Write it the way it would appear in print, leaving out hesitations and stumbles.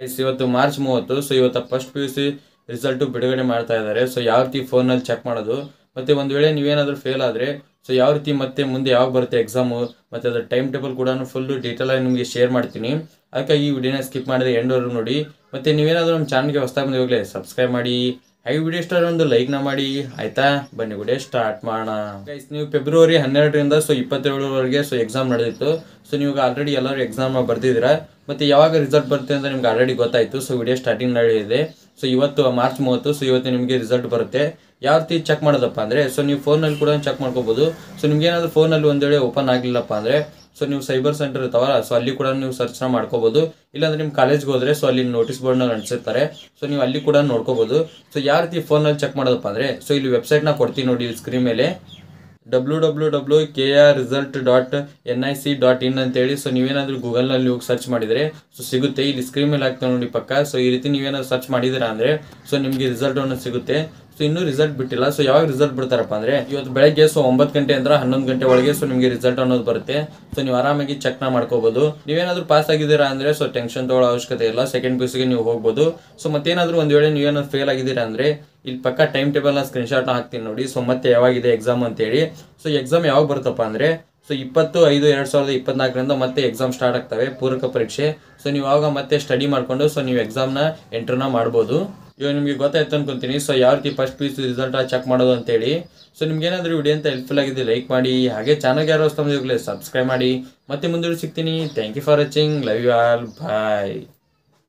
ಇವತ್ತು March 30. So ಇವತ್ತು first PUC result ಬಿಡುಗಡೆ ಮಾಡ್ತಾ ಇದ್ದಾರೆ. ಸೊ ಯಾವ ರೀತಿ ಫೋನಲ್ಲಿ ಚೆಕ್ ಮಾಡೋದು, ಮತ್ತು ಒಂದು ವೇಳೆ ನೀವೇನಾದರೂ ಫೇಲ್ ಆದರೆ ಸೊ ಯಾವ ರೀತಿ ಮತ್ತೆ ಮುಂದೆ ಯಾವಾಗ ಬರುತ್ತೆ ಎಕ್ಸಾಮು, ಮತ್ತು ಅದರ ಟೈಮ್ ಟೇಬಲ್ ಕೂಡ ಫುಲ್ಲು ಡೀಟೇಲಾಗಿ ನಿಮಗೆ ಶೇರ್ ಮಾಡ್ತೀನಿ. ಅದಕ್ಕಾಗಿ ಈ ವಿಡಿಯೋನ ಸ್ಕಿಪ್ ಮಾಡಿದ್ರೆ ಎಂಡ್ವರೆಗೂ ನೋಡಿ. ಮತ್ತು ನೀವೇನಾದರೂ ನಮ್ಮ ಚಾನಲ್ಗೆ ಹೊಸದಾಗಿ ಬಂದು ಹೋಗಲೇ ಸಬ್ಸ್ಕ್ರೈಬ್ ಮಾಡಿ, ಹಾಗೆ ವಿಡಿಯೋ ಇಷ್ಟ ಒಂದು ಲೈಕ್ನ ಮಾಡಿ, ಆಯಿತಾ? ಬನ್ನಿ ವಿಡಿಯೋ ಸ್ಟಾರ್ಟ್ ಮಾಡೋಣ. ಗೈಸ್, ನೀವು ಫೆಬ್ರವರಿ 12ರಿಂದ ಸೊ 27ವರೆಗೆ ಸೊ ಎಕ್ಸಾಮ್ ನಡೆದಿತ್ತು. ಸೊ ನೀವು ಆಲ್ರೆಡಿ ಎಲ್ಲರೂ ಎಕ್ಸಾಮ್ನ ಬರ್ತಿದ್ದೀರಾ, ಮತ್ತು ಯಾವಾಗ ರಿಸಲ್ಟ್ ಬರುತ್ತೆ ಅಂತ ನಿಮ್ಗೆ ಆಲ್ರೆಡಿ ಗೊತ್ತಾಯಿತು. ಸೊ ವಿಡಿಯೋ ಸ್ಟಾರ್ಟಿಂಗ್ ನಡೆದಿದೆ. ಸೊ ಇವತ್ತು ಮಾರ್ಚ್ 30. ಸೊ ಇವತ್ತು ನಿಮಗೆ ರಿಸಲ್ಟ್ ಬರುತ್ತೆ. ಯಾವ ರೀತಿ ಚೆಕ್ ಮಾಡೋದಪ್ಪ ಅಂದರೆ, ಸೊ ನೀವು ಫೋನಲ್ಲಿ ಕೂಡ ಚೆಕ್ ಮಾಡ್ಕೋಬೋದು. ಸೊ ನಿಮ್ಗೆ ಏನಾದರೂ ಫೋನಲ್ಲಿ ಒಂದು ವೇಳೆ ಓಪನ್ ಆಗಲಿಲ್ಲಪ್ಪ ಅಂದರೆ ಸೊ ನೀವು ಸೈಬರ್ ಸೆಂಟರ್ ಇರ್ತಾವಲ್ಲ, ಸೊ ಅಲ್ಲಿ ಕೂಡ ನೀವು ಸರ್ಚ್ನ ಮಾಡ್ಕೋಬೋದು. ಇಲ್ಲಾಂದರೆ ನಿಮ್ಮ ಕಾಲೇಜ್ಗೆ ಹೋದರೆ ಸೊ ಅಲ್ಲಿ ನೋಟಿಸ್ ಬೋರ್ಡ್ನ ಅಂಟಿಸಿರ್ತಾರೆ. ಸೊ ನೀವು ಅಲ್ಲಿ ಕೂಡ ನೋಡ್ಕೋಬೋದು. ಸೊ ಯಾವ ರೀತಿ ಫೋನಲ್ಲಿ ಚೆಕ್ ಮಾಡೋದಪ್ಪ ಅಂದರೆ, ಸೊ ಇಲ್ಲಿ ವೆಬ್ಸೈಟ್ನ ಕೊಡ್ತೀನಿ ನೋಡಿ ಸ್ಕ್ರೀನ್ ಮೇಲೆ, www.krresult.nic.in ಅಂತೇಳಿ. ಸೊ ನೀವೇನಾದರೂ ಗೂಗಲ್ನಲ್ಲಿ ಹೋಗಿ ಸರ್ಚ್ ಮಾಡಿದರೆ ಸೊ ಸಿಗುತ್ತೆ. ಇಲ್ಲಿ ಸ್ಕ್ರೀನ್ ಮೇಲೆ ಆಗ್ತಾ ನೋಡಿ ಪಕ್ಕ. ಸೊ ಈ ರೀತಿ ನೀವೇನಾದ್ರು ಸರ್ಚ್ ಮಾಡಿದ್ದೀರಾ ಅಂದರೆ ಸೊ ನಿಮಗೆ ರಿಸಲ್ಟ್ ಅನ್ನೋದು ಸಿಗುತ್ತೆ. ಸೊ ಇನ್ನೂ ರಿಸಲ್ಟ್ ಬಿಟ್ಟಿಲ್ಲ. ಸೊ ಯಾವಾಗ ರಿಸಲ್ಟ್ ಬಿಡ್ತಾರಪ್ಪ ಅಂದರೆ ಇವತ್ತು ಬೆಳಗ್ಗೆ ಸೊ 9 ಗಂಟೆ ಅಂದ್ರೆ 11 ಗಂಟೆ ಒಳಗೆ ಸೊ ನಿಮಗೆ ರಿಸಲ್ಟ್ ಅನ್ನೋದು ಬರುತ್ತೆ. ಸೊ ನೀವು ಆರಾಮಾಗಿ ಚೆಕ್ನ ಮಾಡ್ಕೋಬೋದು. ನೀವೇನಾದರೂ ಪಾಸ್ ಆಗಿದ್ದೀರಾ ಅಂದರೆ ಸೊ ಟೆನ್ಷನ್ ತೊಗೊಳ್ಳೋ ಅವಶ್ಯಕತೆ ಇಲ್ಲ. ಸೆಕೆಂಡ್ PUCಗೆ ನೀವು ಹೋಗ್ಬೋದು. ಸೊ ಮತ್ತೇನಾದರೂ ಒಂದು ವೇಳೆ ನೀವೇನಾದ್ರು ಫೇಲ್ ಆಗಿದ್ದೀರಾ ಅಂದರೆ ಇಲ್ಲಿ ಪಕ್ಕ ಟೈಮ್ ಟೇಬಲ್ನ ಸ್ಕ್ರೀನ್ಶಾಟ್ನ ಹಾಕ್ತೀನಿ ನೋಡಿ. ಸೊ ಮತ್ತೆ ಯಾವಾಗಿದೆ ಎಕ್ಸಾಮ್ ಅಂತೇಳಿ. ಸೊ ಎಕ್ಸಾಮ್ ಯಾವಾಗ ಬರುತ್ತಪ್ಪ ಅಂದರೆ ಸೊ 20/5/2024 ಮತ್ತೆ ಎಕ್ಸಾಮ್ ಸ್ಟಾರ್ಟ್ ಆಗ್ತವೆ, ಪೂರಕ ಪರೀಕ್ಷೆ. ಸೊ ನೀವು ಆವಾಗ ಮತ್ತೆ ಸ್ಟಡಿ ಮಾಡಿಕೊಂಡು ಸೊ ನೀವು ಎಕ್ಸಾಮ್ನ ಎಂಟ್ರನ್ನ ಮಾಡ್ಬೋದು. ಇವಾಗ ನಿಮಗೆ ಗೊತ್ತಾಯ್ತು ಅನ್ಕೊಂತೀನಿ. ಸೊ ಯಾವ ರೀತಿ ಫಸ್ಟ್ PUC ರಿಸಲ್ಟ್ ಚೆಕ್ ಮಾಡೋದು ಅಂತೇಳಿ. ಸೊ ನಿಮ್ಗೆ ಏನಾದರೂ ವಿಡಿಯೋ ಅಂತ ಹೆಲ್ಪ್ಫುಲ್ ಆಗಿದೆ ಲೈಕ್ ಮಾಡಿ, ಹಾಗೆ ಚಾನಲ್ಗೆ ಯಾರು ಹೊಸ ಸಬ್ಸ್ಕ್ರೈಬ್ ಮಾಡಿ. ಮತ್ತೆ ಮುಂದೆ ಸಿಗ್ತೀನಿ. Thank you for watching. Love you all. Bye.